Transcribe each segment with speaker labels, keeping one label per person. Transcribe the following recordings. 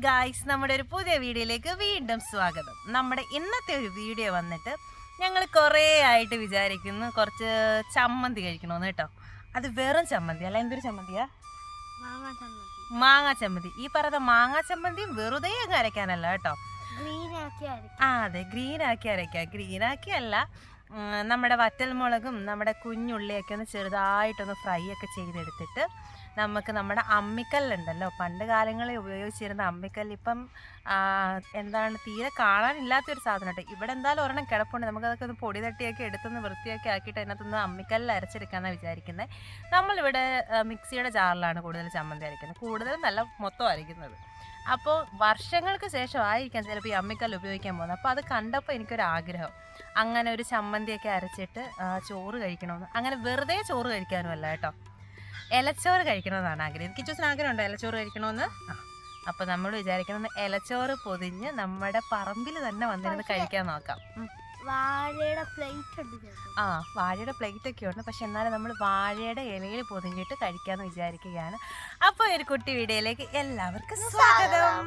Speaker 1: Guys, നമ്മുടെ ഒരു പുതിയ വീഡിയോയിലേക്ക് വീണ്ടും സ്വാഗതം. നമ്മുടെ ഇന്നത്തെ ഒരു വീഡിയോ വന്നിട്ട് ഞങ്ങൾ കുറേ ആയിട്ട് വിചാരിക്കുന്നു കുറച്ച് ചമ്മന്തി കഴിക്കണമെന്ന് കേട്ടോ. അത് വെറും ചമ്മന്തി അല്ല, എന്തൊരു ചമ്മന്തിയാ? മാങ്ങാ ചമ്മന്തി. ഈ പറയുന്ന മാങ്ങാ ചമ്മന്തി വെറുതെ അങ്ങ് അരയ്ക്കാനല്ല കേട്ടോ. അതെ, ഗ്രീനാക്കി അരയ്ക്കാം. ഗ്രീനാക്കി അല്ല, നമ്മുടെ വറ്റൽമുളകും നമ്മുടെ കുഞ്ഞുള്ളിയൊക്കെ ഒന്ന് ചെറുതായിട്ടൊന്ന് ഫ്രൈ ഒക്കെ ചെയ്തെടുത്തിട്ട് നമുക്ക് നമ്മുടെ അമ്മിക്കല്ലുണ്ടല്ലോ, പണ്ട് കാലങ്ങളിൽ ഉപയോഗിച്ചിരുന്ന അമ്മിക്കല്ല് ഇപ്പം എന്താണ് തീരെ കാണാനില്ലാത്തൊരു സാധനം കേട്ടോ. ഇവിടെ എന്തായാലും ഒരെണ്ണം കിടപ്പുണ്ട്. നമുക്കതൊക്കെ ഒന്ന് പൊടി തട്ടിയൊക്കെ എടുത്തൊന്ന് വൃത്തിയൊക്കെ ആക്കിയിട്ട് അതിനകത്തൊന്ന് അമ്മിക്കല്ലിൽ അരച്ചെടുക്കാമെന്നാണ് വിചാരിക്കുന്നത്. നമ്മളിവിടെ മിക്സിയുടെ ജാറിലാണ് കൂടുതൽ ചമ്മന്തി അരയ്ക്കുന്നത്, കൂടുതലും നല്ല മൊത്തം അരയ്ക്കുന്നത്. അപ്പോൾ വർഷങ്ങൾക്ക് ശേഷം ആയിരിക്കാം ചിലപ്പോൾ ഈ അമ്മിക്കല്ല് ഉപയോഗിക്കാൻ പോകുന്നത്. അപ്പോൾ അത് കണ്ടപ്പോൾ എനിക്കൊരാഗ്രഹം, അങ്ങനെ ഒരു ചമ്മന്തിയൊക്കെ അരച്ചിട്ട് ചോറ് കഴിക്കണമെന്ന്. അങ്ങനെ വെറുതെ ചോറ് കഴിക്കാനും അല്ല കേട്ടോ, ഇലച്ചോറ് കഴിക്കണമെന്നാണ് ആഗ്രഹം. എനിക്ക് ചൂസിന് ആഗ്രഹമുണ്ടോ ഇലച്ചോറ് കഴിക്കണമെന്ന്? അപ്പോൾ നമ്മൾ വിചാരിക്കുന്നത് ഇലച്ചോറ് പൊതിഞ്ഞ് നമ്മുടെ പറമ്പിൽ തന്നെ വന്നിരുന്ന് കഴിക്കാൻ നോക്കാം.
Speaker 2: വാഴയുടെ പ്ലേറ്റ് ഉണ്ട്.
Speaker 1: വാഴയുടെ പ്ലേറ്റ് ഒക്കെ ഉണ്ട്, പക്ഷെ എന്നാലും നമ്മൾ വാഴയുടെ ഇലയിൽ പൊതിഞ്ഞിട്ട് കഴിക്കാമെന്ന് വിചാരിക്കുകയാണ്. അപ്പോൾ ഒരു കുട്ടി വീഡിയോയിലേക്ക് എല്ലാവർക്കും സ്വാഗതം.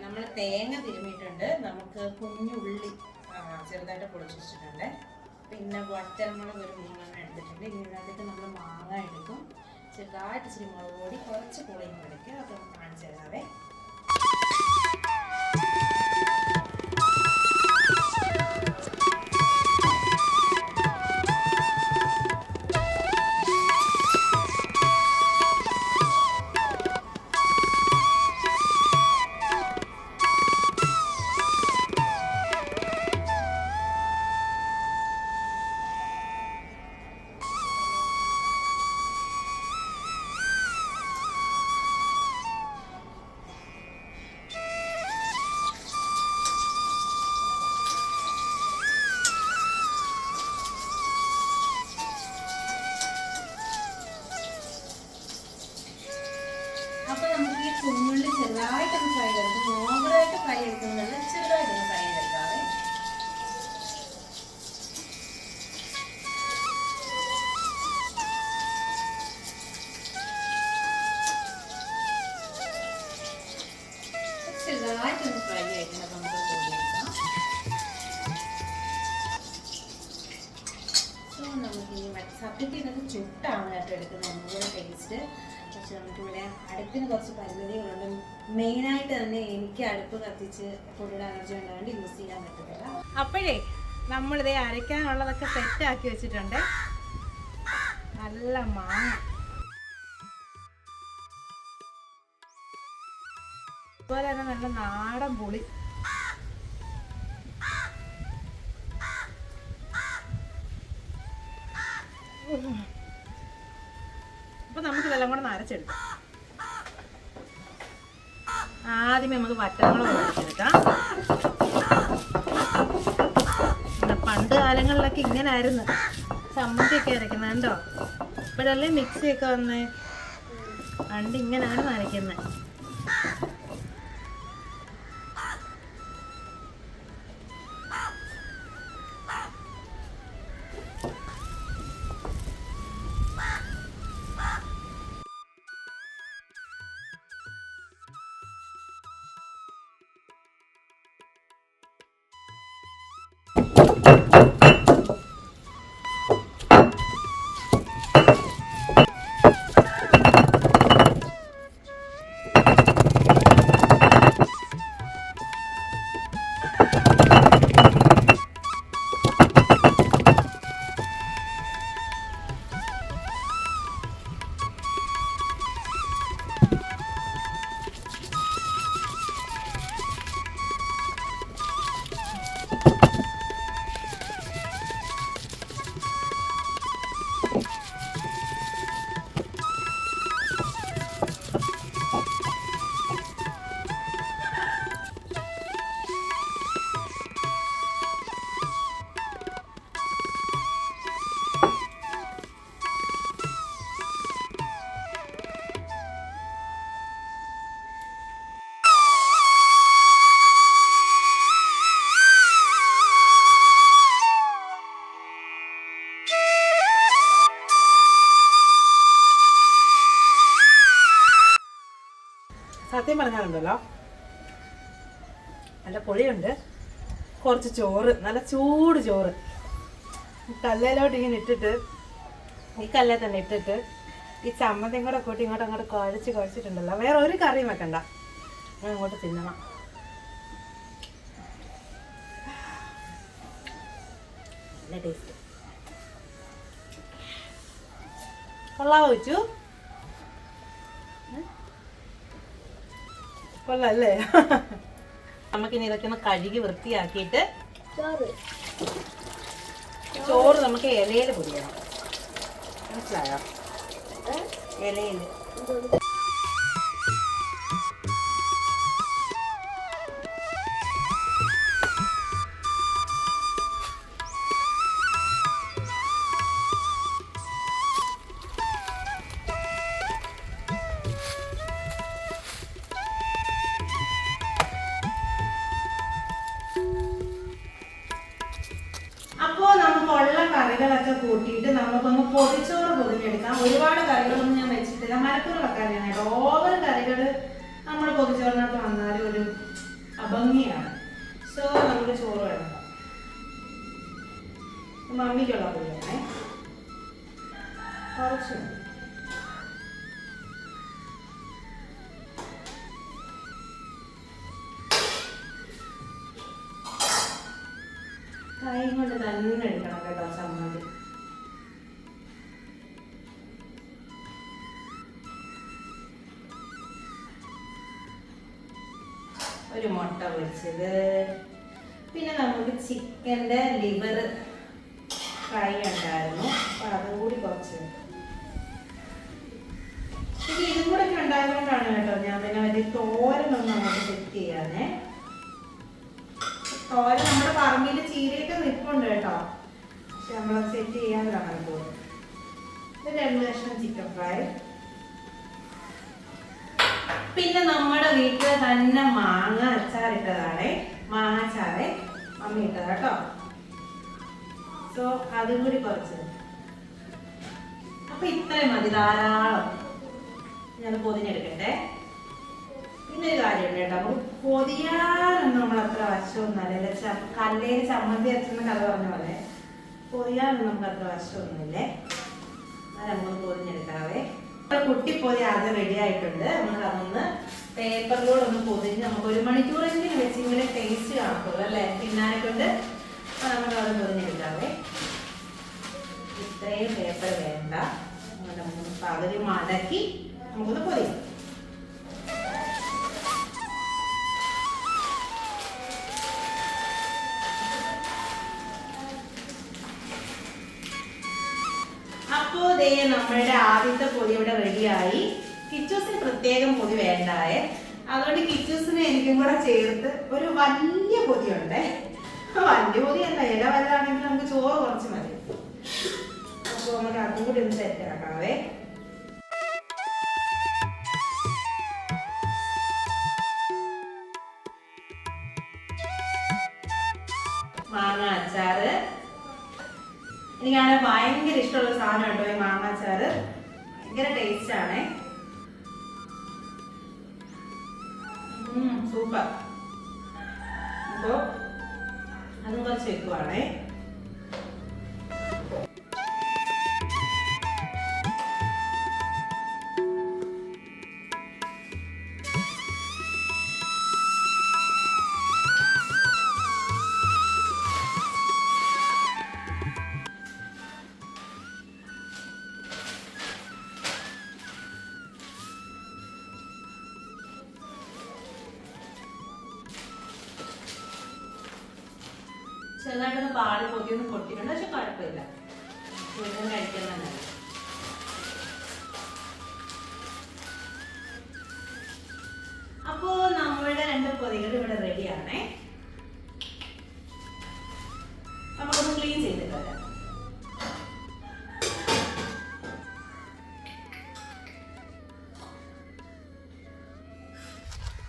Speaker 1: നമ്മൾ തേങ്ങ തിരുമിയിട്ടുണ്ട്, നമുക്ക് കുഞ്ഞുള്ളി ചെറുതായിട്ട് പൊളിച്ച് വെച്ചിട്ടുണ്ട്, പിന്നെ വറ്റൽമുളക് ഒരു 3 എടുത്തിട്ടുണ്ട്. ഇതിനകത്തേക്ക് നമ്മൾ മാങ്ങ എടുക്കും, ചെറുതായിട്ട് ഇച്ചിരി മുളക് പൊടി, കുറച്ച് പുളിയും എടുക്കുക. അപ്പോൾ കാണിച്ചു തരാവേ. അപ്പോൾ നമുക്ക് ഈ കുഞ്ഞുള്ളി ചെറുതായിട്ടൊന്ന് ഫ്രൈ ചെയ്തെടുക്കും. ഓവറായിട്ട് ഫ്രൈ എടുക്കുന്നുണ്ട്, ചെറുതായിട്ടൊന്ന് ഫ്രൈ ചെയ്തെടുക്കാവേ. ചെറുതായിട്ടൊന്ന് ഫ്രൈ ആയിട്ടുണ്ട്, നമുക്ക് കൂടിയെടുക്കാം. സോ നമുക്ക് ഈ സത്യത്തിൽ ഇതൊക്കെ ചുട്ടാണ് കേട്ടോ എടുക്കുന്നത് ഒന്നുകൂടെ ടേസ്റ്റ്. പക്ഷെ നമുക്കിവിടെ അടുപ്പിന് കുറച്ച് പരിമിതികളുണ്ട്. മെയിനായിട്ട് തന്നെ എനിക്ക് അടുപ്പ് കത്തിച്ച് പൊടിയുടെ അലർജി ഉണ്ടാകൊണ്ട് യൂസ് ചെയ്യാൻ പറ്റത്തില്ല. അപ്പോഴേ നമ്മളിതേ അരയ്ക്കാനുള്ളതൊക്കെ സെറ്റാക്കി വെച്ചിട്ടുണ്ട്. നല്ല മാങ്ങ, അതുപോലെ തന്നെ നല്ല നാടൻ പുളി, അപ്പോൾ നമുക്കിതെല്ലാം കൂടെ അരച്ചെടുക്കാം. ആദ്യമേ നമുക്ക് വറ്റൽമുളക് അരച്ചെടുക്കാം. പണ്ട് കാലങ്ങളിലൊക്കെ ഇങ്ങനെ ആയിരുന്നു ചമ്മന്തിയൊക്കെ അരയ്ക്കുന്നത് കേട്ടോ. ഇപ്പോഴല്ലേ മിക്സിയൊക്കെ വന്നേ, പണ്ട് ഇങ്ങനെയാണ് അരയ്ക്കുന്നത്. സത്യം പറഞ്ഞാലുണ്ടല്ലോ നല്ല പൊടിയുണ്ട്. കുറച്ച് ചോറ്, നല്ല ചൂട് ചോറ് കല്ലേലോട്ട് ഇങ്ങനെ ഇട്ടിട്ട്, ഈ കല്ലേ തന്നെ ഇട്ടിട്ട് ഈ ചമ്മന്തിയും കൂടെ കൂട്ടി ഇങ്ങോട്ട് അങ്ങോട്ട് കുഴച്ചിട്ടുണ്ടല്ലോ. വേറെ ഒരു കറിയും വെക്കണ്ട, ഞാൻ ഇങ്ങോട്ട് തിന്നണം. നല്ല ടേസ്റ്റ്. കൊള്ളാവോ വെച്ചു? കൊള്ളാല്ലേ? നമുക്കിനി ഇതൊക്കെ ഒന്ന് കഴുകി വൃത്തിയാക്കിയിട്ട് ചോറ് നമുക്ക് ഇലയിൽ പൊടിയണം. മനസ്സിലായോ? ഇലയിൽ. അപ്പോൾ നമുക്കുള്ള കറികളൊക്കെ കൂട്ടിയിട്ട് നമുക്കൊന്ന് പൊതിച്ചോറ് പൊതിഞ്ഞെടുക്കാം. ഒരുപാട് കറികളൊന്നും ഞാൻ വെച്ചിട്ടില്ല, മരക്കൂറ് വെക്കാനായിട്ട്. ഓവർ കറികൾ നമ്മൾ പൊതിച്ചോറിനകത്ത് വന്നാൽ ഒരു അഭംഗിയാണ്. സോ നമുക്ക് ചോറ് വേണം. മമ്മിക്കുള്ള പൊടിയാണേ, കുറച്ച് മതി. കൈ കൊണ്ട് തന്നെ എടുക്കണം കേട്ടോ ചമ്മന്തി. ഒരു മുട്ട പൊരിച്ചത്, പിന്നെ നമുക്ക് ചിക്കൻ്റെ ലിവർ ഫ്രൈ ഉണ്ടായിരുന്നു, അപ്പം അതും കൂടി കുറച്ച്. പിന്നെ ഇതും കൂടെ ഒക്കെ ഉണ്ടായതുകൊണ്ടാണ് കേട്ടോ ഞാൻ പിന്നെ വലിയ തോരനൊന്നും നമുക്ക് സെറ്റ് ചെയ്യാനേ. തോരൻ നമ്മുടെ പറമ്പിൽ ചീരയൊക്കെ നിൽപ്പുണ്ട് കേട്ടോ, പക്ഷെ നമ്മളത് സെറ്റ് ചെയ്യാനാണ് പോകുന്നത്. ഇത് 2 കഷ്ണം ചിക്കൻ ഫ്രൈ. പിന്നെ നമ്മുടെ വീട്ടിൽ തന്നെ മാങ്ങ അച്ചാറിട്ടതാണ്, മാങ്ങ അച്ചാറ് മമ്മി ഇട്ടതാ കേട്ടോ. സോ അതും കൂടി കുറച്ച്. അപ്പൊ ഇത്രയും മതി, ധാരാളം. ഞാൻ പൊതിഞ്ഞെടുക്കട്ടെ. പിന്നെ ഒരു കാര്യമുണ്ട് കേട്ടോ, നമുക്ക് പൊതിയാനൊന്നും നമ്മൾ അത്ര വശമൊന്നുമല്ല. കല്ലേല് ചമ്മന്തി അരച്ചെന്ന് കഥ പറഞ്ഞ പോലെ പൊതിയാനൊന്നും നമുക്ക് അത്ര വശമൊന്നുമില്ലേ. അത് നമുക്ക് പൊതിഞ്ഞെടുക്കാവേ. കുട്ടിപ്പൊതി ആദ്യം റെഡി ആയിട്ടുണ്ട്. നമുക്ക് അതൊന്ന് പേപ്പറിലൂടെ ഒന്ന് പൊതിഞ്ഞ് നമുക്ക് 1 മണിക്കൂറെങ്കിലും വെച്ചെങ്കിലും ടേസ്റ്റ് കാണത്തുള്ളൂ അല്ലേ തിന്നാനെ കൊണ്ട്. അപ്പൊ നമുക്ക് അത് പൊതിഞ്ഞെടുക്കാവേ. ഇത്രയും പേപ്പർ വേണ്ട, നമുക്ക് പകുതി മടക്കി നമുക്കൊന്ന് പൊതിയാം. അപ്പോൾ ദേ നമ്മളുടെ ആദ്യത്തെ പൊതി ഇവിടെ റെഡിയായി. കിച്ചൂസിന് പ്രത്യേകം പൊതി വേണ്ടായേ, അതുകൊണ്ട് കിച്ചൂസിന് എനിക്കും കൂടെ ചേർത്ത് ഒരു വലിയ പൊതിയുണ്ടേ. വലിയ പൊതി അല്ല, ഇല വലുതാണെങ്കിൽ നമുക്ക് ചോറ് കുറച്ച് മതി. അപ്പോൾ നമുക്ക് അതും കൂടി ഒന്ന് സെറ്റ് ആക്കാവേ. മാങ്ങ അച്ചാറ് എനിക്കാണ് ഭയങ്കര ഇഷ്ടമുള്ള സാധനം കേട്ടോ ഈ മാങ്ങാച്ചാറ്. ഭയങ്കര ടേസ്റ്റ് ആണേ, സൂപ്പർ. അപ്പോൾ അതും കുറച്ച് വെക്കുവാണേ. ചെറുതായിട്ടൊന്ന് പാല് പൊതിയൊന്ന് പൊട്ടിട്ടുണ്ട്, പക്ഷെ കുഴപ്പമില്ല, മുഴുവൻ കഴിക്കുന്നതന്നെ. അപ്പോ നമ്മളുടെ 2 പൊതികൾ ഇവിടെ റെഡിയാണേ. നമുക്കൊന്ന് ക്ലീൻ ചെയ്തിട്ട് വരാം.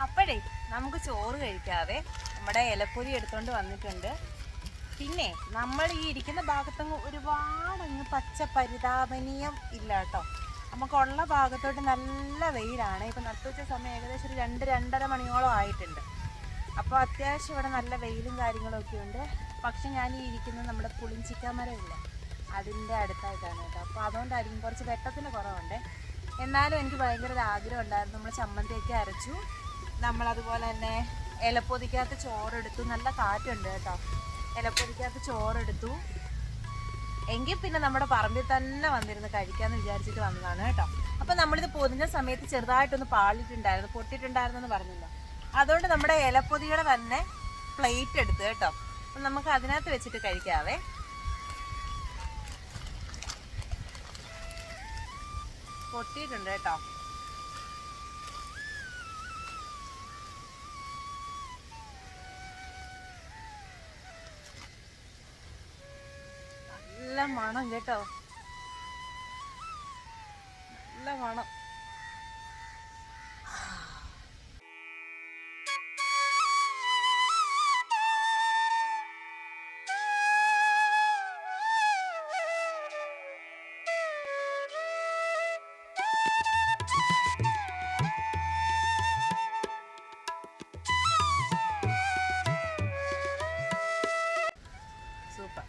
Speaker 1: അപ്പോഴേ നമുക്ക് ചോറ് കഴിക്കാവേ. നമ്മുടെ ഇലപ്പൊരി എടുത്തോണ്ട് വന്നിട്ടുണ്ട്. പിന്നെ നമ്മൾ ഈ ഇരിക്കുന്ന ഭാഗത്തങ്ങ് ഒരുപാടങ്ങ് പച്ച പരിതാപനീയം ഇല്ല കേട്ടോ. നമുക്കുള്ള ഭാഗത്തോട്ട് നല്ല വെയിലാണ്. ഇപ്പം നട്ടുച്ച സമയം ഏകദേശം ഒരു 2-2:30 മണിയോളം ആയിട്ടുണ്ട്. അപ്പോൾ അത്യാവശ്യം ഇവിടെ നല്ല വെയിലും കാര്യങ്ങളൊക്കെ ഉണ്ട്. പക്ഷെ ഞാൻ ഈ ഇരിക്കുന്നത് നമ്മുടെ പുളിഞ്ചിക്കാമരമില്ല, അതിൻ്റെ അടുത്തായിട്ടാണ് കേട്ടോ. അപ്പോൾ അതുകൊണ്ടായിരിക്കും കുറച്ച് വെട്ടത്തിന് കുറവുണ്ട്. എന്നാലും എനിക്ക് ഭയങ്കര ഒരു ആഗ്രഹം ഉണ്ടായിരുന്നു. നമ്മൾ ചമ്മന്തിയൊക്കെ അരച്ചു, നമ്മളതുപോലെ തന്നെ ഇലപ്പൊതിക്കകത്ത് ചോറെടുത്തു. നല്ല കാറ്റുണ്ട് കേട്ടോ. ഇലപ്പൊതിക്കകത്ത് ചോറെടുത്തു. എങ്കിൽ പിന്നെ നമ്മുടെ പറമ്പിൽ തന്നെ വന്നിരുന്ന് കഴിക്കാമെന്ന് വിചാരിച്ചിട്ട് വന്നതാണ് കേട്ടോ. അപ്പം നമ്മളിത് പൊതിഞ്ഞ സമയത്ത് ചെറുതായിട്ടൊന്ന് പാളിയിട്ടുണ്ടായിരുന്നു, പൊട്ടിയിട്ടുണ്ടായിരുന്നു എന്ന് പറഞ്ഞല്ലോ. അതുകൊണ്ട് നമ്മുടെ ഇലപ്പൊതിയുടെ തന്നെ പ്ലേറ്റ് എടുത്ത് കേട്ടോ. അപ്പം നമുക്ക് അതിനകത്ത് വെച്ചിട്ട് കഴിക്കാവേ. പൊട്ടിയിട്ടുണ്ട് കേട്ടോ. നല്ല മണം കേട്ടോ, നല്ല മണം. സൂപ്പർ.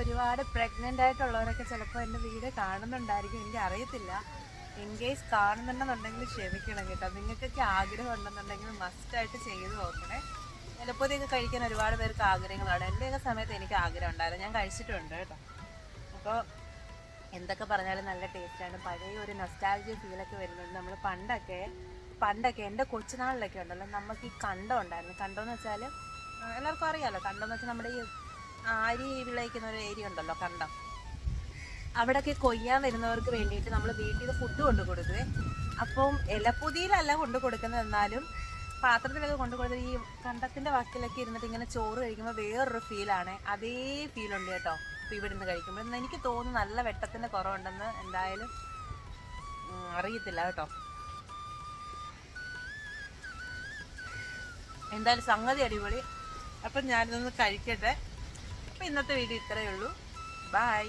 Speaker 1: ഒരുപാട് പ്രഗ്നൻ്റ് ആയിട്ടുള്ളവരൊക്കെ ചിലപ്പോൾ എൻ്റെ വീഡിയോ കാണുന്നുണ്ടായിരിക്കും, എനിക്ക് അറിയത്തില്ല. ഇൻ കേസ് കാണുന്നുണ്ടെന്നുണ്ടെങ്കിൽ ക്ഷമിക്കണം കേട്ടോ. നിങ്ങൾക്കൊക്കെ ആഗ്രഹം ഉണ്ടെന്നുണ്ടെങ്കിൽ മസ്റ്റായിട്ട് ചെയ്ത് നോക്കണേ. ഇലപ്പൊതിയൊക്കെ കഴിക്കാൻ ഒരുപാട് പേർക്ക് ആഗ്രഹങ്ങളാണ്. എൻ്റെയൊക്കെ സമയത്ത് എനിക്ക് ആഗ്രഹം ഉണ്ടായിരുന്നു, ഞാൻ കഴിച്ചിട്ടുണ്ട് കേട്ടോ. അപ്പോൾ എന്തൊക്കെ പറഞ്ഞാലും നല്ല ടേസ്റ്റാണ്. പഴയ ഒരു നൊസ്റ്റാൾജിയ ഫീലൊക്കെ വരുന്നുണ്ട്. നമ്മൾ പണ്ടൊക്കെ എൻ്റെ കൊച്ചുനാളിലൊക്കെ ഉണ്ടല്ലോ, നമുക്ക് ഈ കണ്ടം ഉണ്ടായിരുന്നു. കണ്ടം എന്ന് വെച്ചാൽ എല്ലാവർക്കും അറിയാമല്ലോ. കണ്ടം എന്ന് വെച്ചാൽ നമ്മുടെ ഈ അരി വിളയിക്കുന്ന ഒരു ഏരിയ ഉണ്ടല്ലോ, കണ്ടം. അവിടെയൊക്കെ കൊയ്യാൻ വരുന്നവർക്ക് വേണ്ടിയിട്ട് നമ്മൾ വീട്ടിൽ നിന്ന് ഫുഡ് കൊണ്ടു കൊടുക്കുവേ. അപ്പം ഇലപ്പൊതിയിലല്ല കൊണ്ടു കൊടുക്കുന്നത്, എന്നാലും പാത്രത്തിലൊക്കെ കൊണ്ടു കൊടുത്തത് ഈ കണ്ടത്തിൻ്റെ വക്കിലൊക്കെ ഇരുന്നിട്ട് ഇങ്ങനെ ചോറ് കഴിക്കുമ്പോൾ വേറൊരു ഫീലാണ്. അതേ ഫീലുണ്ട് കേട്ടോ ഇപ്പോൾ ഇവിടെ നിന്ന് കഴിക്കുമ്പോൾ. എനിക്ക് തോന്നുന്നു നല്ല വെട്ടത്തിൻ്റെ കുറവുണ്ടെന്ന്, എന്തായാലും അറിയത്തില്ല കേട്ടോ. എന്തായാലും സംഗതി അടിപൊളി. അപ്പം ഞാനിതൊന്ന് കഴിക്കട്ടെ. അപ്പോൾ ഇന്നത്തെ വീഡിയോ ഇത്രയേ ഉള്ളൂ. ബൈ.